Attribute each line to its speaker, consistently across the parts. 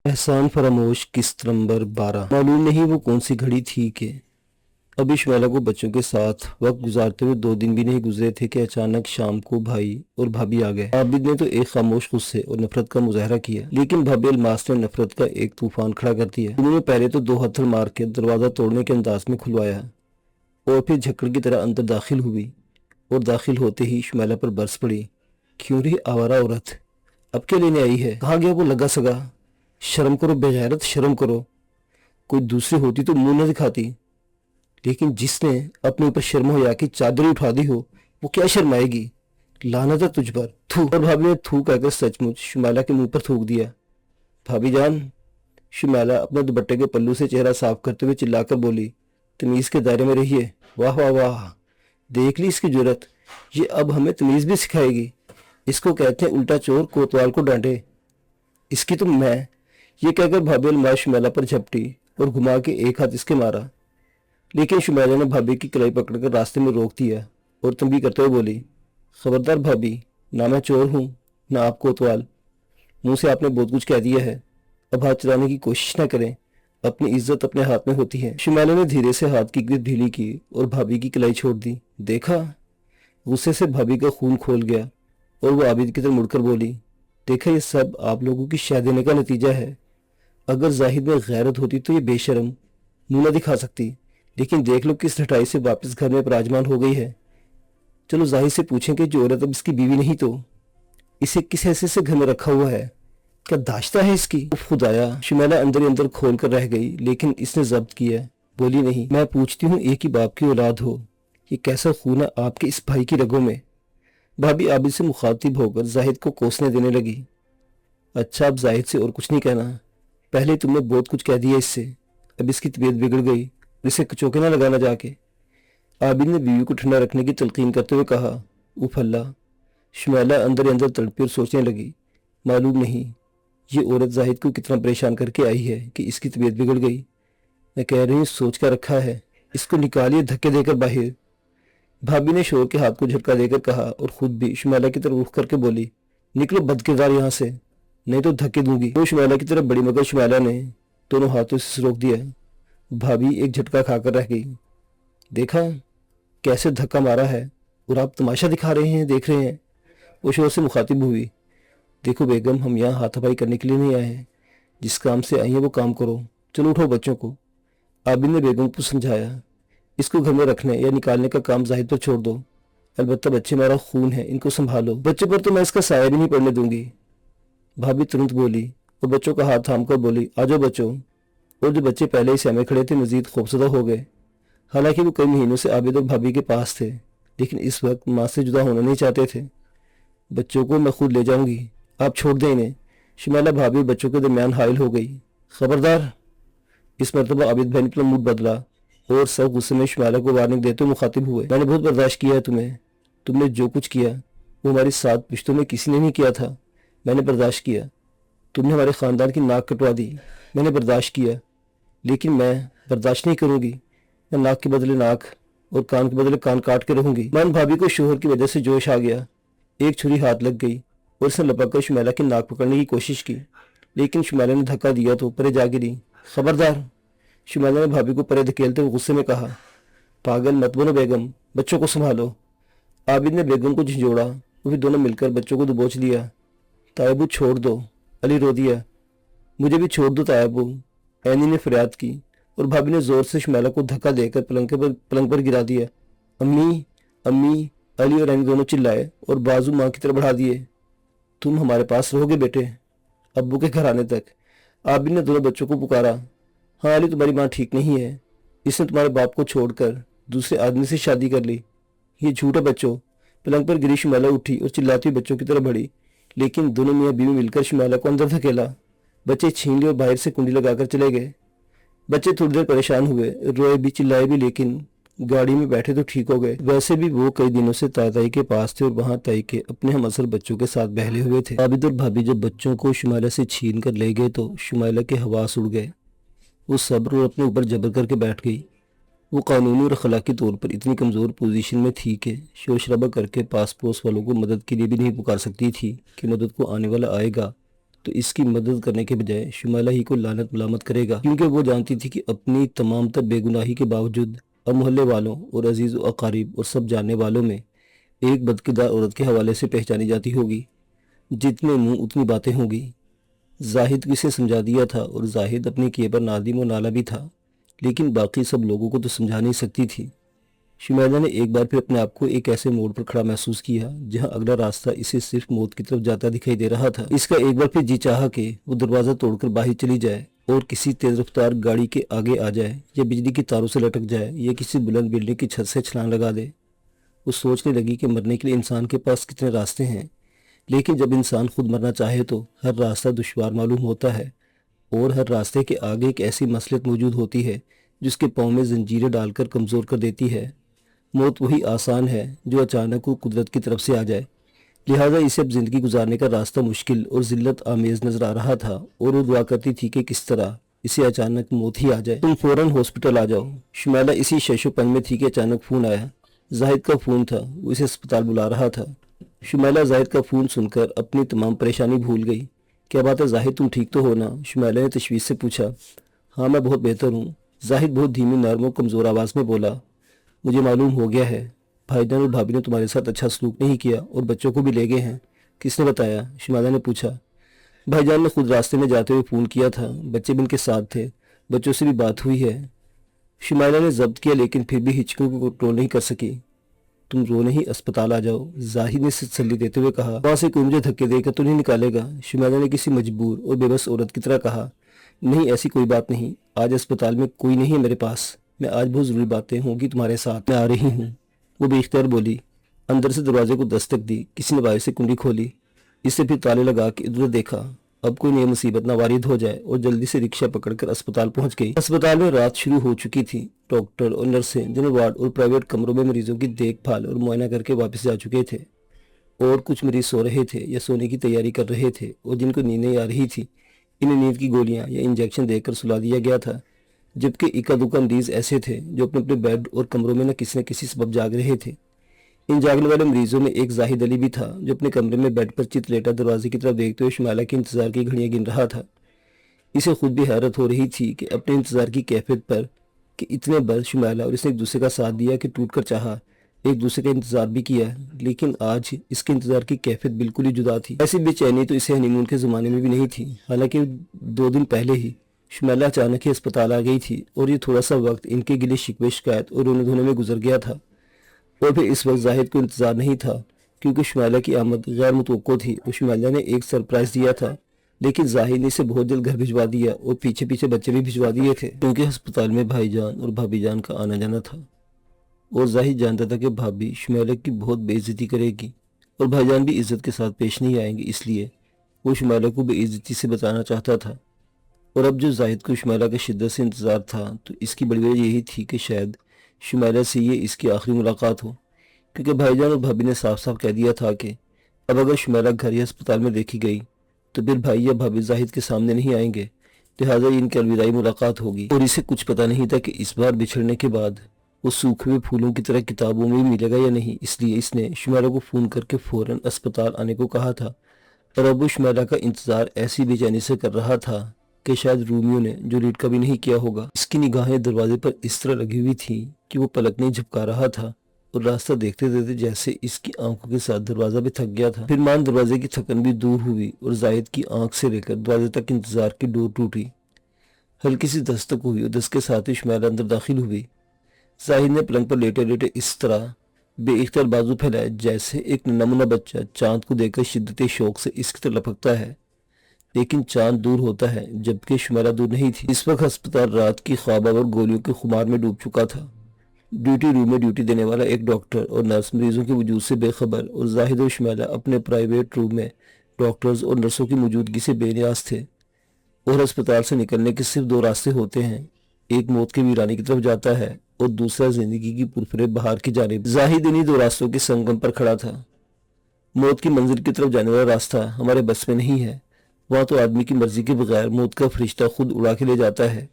Speaker 1: احسان فراموش قسط نمبر 12۔ معلوم نہیں وہ کون سی گھڑی تھی کہ ابھی شمیلہ کو بچوں کے ساتھ وقت گزارتے ہوئے 2 دن بھی نہیں گزرے تھے کہ اچانک شام کو بھائی اور بھابھی آ گئے۔ عابد نے تو ایک خاموش غصے اور نفرت کا مظاہرہ کیا، لیکن بھابھی الماس نے نفرت کا ایک طوفان کھڑا کر دیا۔ انہوں نے پہلے تو 2 ہتھڑ مار کے دروازہ توڑنے کے انداز میں کھلوایا اور پھر جھکڑ کی طرح اندر داخل ہوئی اور داخل ہوتے ہی شمیلہ پر برس پڑی۔ کیوں رہی آوارہ عورت، اب کیا لینے آئی ہے؟ کہاں گیا وہ لگا سگا؟ شرم کرو بے غیرت، شرم کرو۔ کوئی دوسری ہوتی تو منہ نہ دکھاتی، لیکن جس نے اپنے اوپر شرم حیا کی چادر اٹھا دی ہو وہ کیا شرمائے گی؟ لعنت ہے تجھ پر، تھو۔ اور بھابھی نے تھو کہہ کر سچ مچ شمیلہ کے منہ پر تھوک دیا۔ بھابھی جان، شمیلہ اپنے دوپٹے کے پلو سے چہرہ صاف کرتے ہوئے چلا کر بولی، تمیز کے دائرے میں رہیے۔ واہ واہ واہ، دیکھ لی اس کی جرت، یہ اب ہمیں تمیز بھی سکھائے گی۔ اس کو کہتے ہیں الٹا چور کوتوال کو ڈانٹے، اس کی تو میں۔ یہ کہہ کر بھابھی الماس شمیلہ پر جھپٹی اور گھما کے ایک ہاتھ اس کے مارا، لیکن شمیلہ نے بھابھی کی کلائی پکڑ کر راستے میں روک دیا اور تنبیہ کرتے ہوئے بولی، خبردار بھابھی، نہ میں چور ہوں نہ آپ کوتوال، منہ سے آپ نے بہت کچھ کہہ دیا ہے، اب ہاتھ چلانے کی کوشش نہ کریں، اپنی عزت اپنے ہاتھ میں ہوتی ہے۔ شمیلہ نے دھیرے سے ہاتھ کی گرپ ڈھیلی کی اور بھابھی کی کلائی چھوڑ دی۔ دیکھا؟ غصے سے بھابھی کا خون کھول گیا اور وہ عابد کی طرف مڑ کر بولی، دیکھا یہ سب آپ لوگوں کی شہ دینے کا نتیجہ ہے۔ اگر زاہد میں غیرت ہوتی تو یہ بے شرم منہ نہ دکھا سکتی، لیکن دیکھ لو کس ڈھٹائی سے واپس گھر میں پراجمان ہو گئی ہے۔ چلو زاہد سے پوچھیں کہ جو عورت اب اس کی بیوی نہیں تو اسے کس حیثیت سے گھر میں رکھا ہوا ہے، کیا داشتہ ہے اس کی؟ خدایا، شمیلہ اندر ہی اندر کھول کر رہ گئی، لیکن اس نے ضبط کیا، بولی نہیں، میں پوچھتی ہوں ایک ہی باپ کی اولاد ہو، یہ کیسا خون ہے آپ کے اس بھائی کی رگوں میں؟ بھابھی عابد سے مخاطب ہو کر زاہد کو کوسنے دینے لگی۔ اچھا، اب زاہد سے اور کچھ نہیں کہنا، پہلے تم نے بہت کچھ کہہ دیا اس سے، اب اس کی طبیعت بگڑ گئی، اسے کچوکے نہ لگانا جا کے۔ عابد نے بیوی کو ٹھنڈا رکھنے کی تلقین کرتے ہوئے کہا۔ اوف اللہ! شمیلہ اندر ہی اندر تڑپی اور سوچنے لگی، معلوم نہیں یہ عورت زاہد کو کتنا پریشان کر کے آئی ہے کہ اس کی طبیعت بگڑ گئی۔ میں کہہ رہی ہوں سوچ کر رکھا ہے، اس کو نکالیے دھکے دے کر باہر۔ بھابھی نے شوہر کے ہاتھ کو جھٹکا دے کر کہا اور خود بھی شمیلہ کی طرف رخ کر کے بولی، نکلو بد کردار یہاں سے، نہیں تو دھکے دوں گی۔ وہ شمیلہ کی طرف بڑی مگر شمیلہ نے دونوں ہاتھوں سے روک دیا۔ بھابھی ایک جھٹکا کھا کر رہ گئی۔ دیکھا کیسے دھکا مارا ہے، اور آپ تماشا دکھا رہے ہیں، دیکھ رہے ہیں۔ وہ شوہر سے مخاطب ہوئی، دیکھو بیگم، ہم یہاں ہاتھ ہفائی کرنے کے لیے نہیں آئے ہیں، جس کام سے آئی ہیں وہ کام کرو، چلو اٹھو بچوں کو۔ عابد نے بیگم کو سمجھایا، اس کو گھر میں رکھنے یا نکالنے کا کام زاہد پر چھوڑ دو، البتہ بچے میرا خون ہے، ان کو سنبھالو، بچے پر تو میں اس کا سایہ بھی نہیں پڑنے دوں گی۔ بھابھی ترنت بولی اور بچوں کا ہاتھ تھام کر بولی، آ جاؤ بچوں۔ اور جو بچے پہلے ہی سہمے کھڑے تھے مزید خوفزدہ ہو گئے، حالانکہ وہ کئی مہینوں سے عابد اور بھابھی کے پاس تھے، لیکن اس وقت ماں سے جدا ہونا نہیں چاہتے تھے۔ بچوں کو میں خود لے جاؤں گی، آپ چھوڑ دیں انہیں۔ شمیلہ بھابھی اور بچوں کے درمیان حائل ہو گئی۔ خبردار! اس مرتبہ عابد بھائی نے اپنا موڈ بدلا اور سب غصے میں شمیلہ کو وارننگ دیتے ہوئے مخاطب ہوئے، میں نے بہت برداشت کیا ہے تمہیں، تم نے جو کچھ کیا وہ ہماری 7 پشتوں میں کسی نے نہیں کیا تھا، میں نے برداشت کیا۔ تم نے ہمارے خاندان کی ناک کٹوا دی، میں نے برداشت کیا، لیکن میں برداشت نہیں کروں گی، میں ناک کے بدلے ناک اور کان کے بدلے کان کاٹ کے رہوں گی۔ من بھابھی کو شوہر کی وجہ سے جوش آ گیا، ایک چھری ہاتھ لگ گئی اور اس نے لپک کر شمیلہ کی ناک پکڑنے کی کوشش کی، لیکن شمیلہ نے دھکا دیا تو پرے جا گری۔ خبردار! شمیلہ نے بھابھی کو پرے دھکیلتے ہوئے غصے میں کہا، پاگل مت بنو بیگم، بچوں کو سنبھالو۔ عابد نے بیگم کو جھنجھوڑا اور پھر دونوں مل کر بچوں کو دبوچ لیا۔ تائبو چھوڑ دو، علی رو دیا، مجھے بھی چھوڑ دو تائبو، اینی نے فریاد کی، اور بھابھی نے زور سے شمیلہ کو دھکا دے کر پلنگ پر گرا دیا۔ امی امی، علی اور اینی دونوں چلائے اور بازو ماں کی طرف بڑھا دیے۔ تم ہمارے پاس رہو گے بیٹے، ابو کے گھر آنے تک۔ عابد نے دونوں بچوں کو پکارا۔ ہاں علی، تمہاری ماں ٹھیک نہیں ہے، اس نے تمہارے باپ کو چھوڑ کر دوسرے آدمی سے شادی کر لی۔ یہ جھوٹ ہے بچوں۔ پلنگ پر گری شمیلہ اٹھی اور چلاتی ہوئی بچوں کی طرف بڑھی، لیکن دونوں میاں بیوی مل کر شمیلہ کو اندر دھکیلا۔ بچے چھین لی اور باہر سے کنڈی لگا کر چلے گئے۔ بچے تھوڑی دیر پریشان ہوئے، روئے بھی چلائے بھی، لیکن گاڑی میں بیٹھے تو ٹھیک ہو گئے۔ ویسے بھی وہ کئی دنوں سے تائی کے پاس تھے اور وہاں تائی کے اپنے ہم عصر بچوں کے ساتھ بہلے ہوئے تھے۔ عابد اور بھابھی جب بچوں کو شمیلہ سے چھین کر لے گئے تو شمیلہ کے حواس اڑ گئے، وہ صبر اور اپنے اوپر جبر کر کے بیٹھ گئی۔ وہ قانونی اور اخلاقی طور پر اتنی کمزور پوزیشن میں تھی کہ شور شرابہ کر کے پاس پوس والوں کو مدد کے لیے بھی نہیں پکار سکتی تھی کہ مدد کو آنے والا آئے گا تو اس کی مدد کرنے کے بجائے شمالہ ہی کو لعنت ملامت کرے گا، کیونکہ وہ جانتی تھی کہ اپنی تمام تر بے گناہی کے باوجود اب محلے والوں اور عزیز و اقارب اور سب جاننے والوں میں ایک بدکردار عورت کے حوالے سے پہچانی جاتی ہوگی۔ جتنے منہ اتنی باتیں ہوں گی۔ زاہد کو اسے سمجھا دیا تھا اور زاہد اپنے کیے پر نادم و نالا بھی تھا، لیکن باقی سب لوگوں کو تو سمجھا نہیں سکتی تھی۔ شمیلہ نے ایک بار پھر اپنے آپ کو ایک ایسے موڑ پر کھڑا محسوس کیا جہاں اگلا راستہ اسے صرف موت کی طرف جاتا دکھائی دے رہا تھا۔ اس کا ایک بار پھر جی چاہا کہ وہ دروازہ توڑ کر باہر چلی جائے اور کسی تیز رفتار گاڑی کے آگے آ جائے، یا بجلی کی تاروں سے لٹک جائے، یا کسی بلند بلڈنگ کی چھت سے چھلانگ لگا دے۔ وہ سوچنے لگی کہ مرنے کے لیے انسان کے پاس کتنے راستے ہیں، لیکن جب انسان خود مرنا چاہے تو ہر راستہ دشوار معلوم ہوتا ہے، اور ہر راستے کے آگے ایک ایسی مصلحت موجود ہوتی ہے جس کے پاؤں میں زنجیریں ڈال کر کمزور کر دیتی ہے۔ موت وہی آسان ہے جو اچانک کو قدرت کی طرف سے آ جائے، لہٰذا اسے اب زندگی گزارنے کا راستہ مشکل اور ذلت آمیز نظر آ رہا تھا، اور وہ دعا کرتی تھی کہ کس طرح اسے اچانک موت ہی آ جائے۔ تم فوراً ہاسپٹل آ جاؤ۔ شمیلہ اسی شش و پنج میں تھی کہ اچانک فون آیا۔ زاہد کا فون تھا، وہ اسے اسپتال بلا رہا تھا۔ شمیلہ زاہد کا فون سن کر اپنی تمام پریشانی بھول گئی۔ کیا بات ہے زاہد، تم ٹھیک تو ہو نا؟ شمیلہ نے تشویش سے پوچھا۔ ہاں میں بہت بہتر ہوں، زاہد بہت دھیمی نرم و کمزور آواز میں بولا۔ مجھے معلوم ہو گیا ہے، بھائی جان اور بھابھی نے تمہارے ساتھ اچھا سلوک نہیں کیا اور بچوں کو بھی لے گئے ہیں۔ کس نے بتایا؟ شمیلہ نے پوچھا۔ بھائی جان نے خود راستے میں جاتے ہوئے فون کیا تھا، بچے بھی ان کے ساتھ تھے، بچوں سے بھی بات ہوئی ہے۔ شمیلہ نے ضبط کیا لیکن پھر بھی ہچکوں کو کنٹرول نہیں کر سکی۔ تم رو نہیں، اسپتال آ جاؤ، زاہد نے تسلی دیتے ہوئے کہا۔ وہاں سے کوئی مجھے دھکے دے کر تو نہیں نکالے گا؟ شمیلہ نے کسی مجبور اور بے بس عورت کی طرح کہا۔ نہیں، ایسی کوئی بات نہیں، آج اسپتال میں کوئی نہیں ہے میرے پاس، میں آج بہت ضروری باتیں ہوں گی تمہارے ساتھ، میں آ رہی ہوں، وہ بے اختیار بولی۔ اندر سے دروازے کو دستک دی، کسی نے باہر سے کنڈی کھولی، اس سے پھر تالے لگا کے ادھر دیکھا، اب کوئی نئی مصیبت نہ وارد ہو جائے، اور جلدی سے رکشہ پکڑ کر اسپتال پہنچ گئی۔ اسپتال میں رات شروع ہو چکی تھی۔ ڈاکٹر اور نرسیں جنرل وارڈ اور پرائیویٹ کمروں میں مریضوں کی دیکھ بھال اور معائنہ کر کے واپس جا چکے تھے، اور کچھ مریض سو رہے تھے یا سونے کی تیاری کر رہے تھے، اور جن کو نیند نہیں آ رہی تھی انہیں نیند کی گولیاں یا انجیکشن دے کر سلا دیا گیا تھا، جبکہ اکا دکا مریض ایسے تھے جو اپنے اپنے بیڈ اور کمروں میں نہ کسی سبب جاگ رہے تھے۔ ان جاگنے والے مریضوں میں ایک زاہد علی بھی تھا جو اپنے کمرے میں بیڈ پر چت لیٹا دروازے کی طرف دیکھتے ہوئے شمیلہ کے انتظار کی گھڑیاں گن رہا تھا۔ اسے خود بھی حیرت ہو رہی تھی کہ اپنے انتظار کی کیفیت پر کہ اتنے بار شمیلہ اور اس نے ایک دوسرے کا ساتھ دیا کہ ٹوٹ کر چاہا، ایک دوسرے کا انتظار بھی کیا، لیکن آج اس کے انتظار کی کیفیت بالکل ہی جدا تھی۔ ایسی بے چینی تو اسے ہنی مون کے زمانے میں بھی نہیں تھی، حالانکہ 2 دن پہلے ہی شمیلہ اچانک ہی اسپتال آ گئی تھی، اور یہ تھوڑا سا وقت ان کے گلے شکوے شکایت اور رونے دھونے میں گزر گیا تھا، اور پھر اس وقت زاہد کو انتظار نہیں تھا، کیونکہ شمیلہ کی آمد غیر متوقع تھی اور شمیلہ نے ایک سرپرائز دیا تھا، لیکن زاہد نے اسے بہت جلد گھر بھجوا دیا اور پیچھے پیچھے بچے بھی بھجوا دیے تھے، کیونکہ ہسپتال میں بھائی جان اور بھابھی جان کا آنا جانا تھا، اور زاہد جانتا تھا کہ بھابھی شمیلہ کی بہت بے عزتی کرے گی اور بھائی جان بھی عزت کے ساتھ پیش نہیں آئیں گے، اس لیے وہ شمیلہ کو بے عزتی سے بچانا چاہتا تھا۔ اور اب جو زاہد کو شمیلہ کا شدت سے انتظار تھا تو اس کی بڑی وجہ یہی تھی کہ شاید شمیلہ سے یہ اس کی آخری ملاقات ہو، کیونکہ بھائی جان اور بھابھی نے صاف صاف کہہ دیا تھا کہ اب اگر شمیلہ گھر یا اسپتال میں دیکھی گئی تو پھر بھائی یا بھابھی زاہد کے سامنے نہیں آئیں گے، لہٰذا ان کی الوداعی ملاقات ہوگی، اور اسے کچھ پتہ نہیں تھا کہ اس بار بچھڑنے کے بعد وہ سوکھے ہوئے پھولوں کی طرح کتابوں میں بھی ملے گا یا نہیں، اس لیے اس نے شمیلہ کو فون کر کے فوراً اسپتال آنے کو کہا تھا، اور اب وہ شمیلہ کا انتظار ایسی بے چینی سے کر رہا تھا کہ شاید رومیو نے جو ریڈ کبھی نہیں کیا ہوگا۔ اس کی نگاہیں دروازے پر اس طرح لگی ہوئی تھیں کہ وہ پلک نہیں جھپکا رہا تھا، اور راستہ دیکھتے دیکھتے جیسے اس کی آنکھوں کے ساتھ دروازہ بھی تھک گیا تھا۔ پھر مان دروازے کی تھکن بھی دور ہوئی اور زاہد کی آنکھ سے لے کر دروازے تک انتظار کی ڈور ٹوٹی، ہلکی سی دستک ہوئی اور دستک کے ساتھ ہی شمیلہ اندر داخل ہوئی۔ زاہد نے پلنگ پر لیٹے لیٹے اس طرح بے اختیار بازو پھیلائے جیسے ایک نمونہ بچہ چاند کو دیکھ کر شدت شوق سے اس کی طرف لپکتا ہے، لیکن چاند دور ہوتا ہے جبکہ شمیلہ دور نہیں تھی۔ اس وقت ہسپتال رات کی خوابہ اور گولیوں کے خمار میں ڈوب چکا تھا۔ ڈیوٹی روم میں ڈیوٹی دینے والا ایک ڈاکٹر اور نرس مریضوں کے وجود سے بے خبر، اور زاہد اور شمیلہ اپنے پرائیویٹ روم میں ڈاکٹرز اور نرسوں کی موجودگی سے بے نیاز تھے، اور ہسپتال سے نکلنے کے صرف 2 راستے ہوتے ہیں، ایک موت کے ویرانے کی طرف جاتا ہے اور دوسرا زندگی کی پرفریب بہار کی جانب۔ زاہد انہی 2 راستوں کے سنگم پر کھڑا تھا۔ موت کی منزل کی طرف جانے والا راستہ ہمارے بس میں نہیں ہے، وہاں تو آدمی کی مرضی کے بغیر موت کا فرشتہ خود اڑا کے لے جاتا ہے،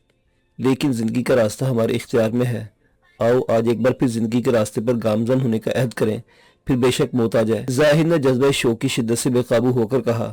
Speaker 1: لیکن زندگی کا راستہ ہمارے اختیار میں ہے، آؤ آج ایک بار پھر زندگی کے راستے پر گامزن ہونے کا عہد کریں، پھر بے شک موت آ جائے۔ زاہد نے جذبہ شوق کی شدت سے بے قابو ہو کر کہا۔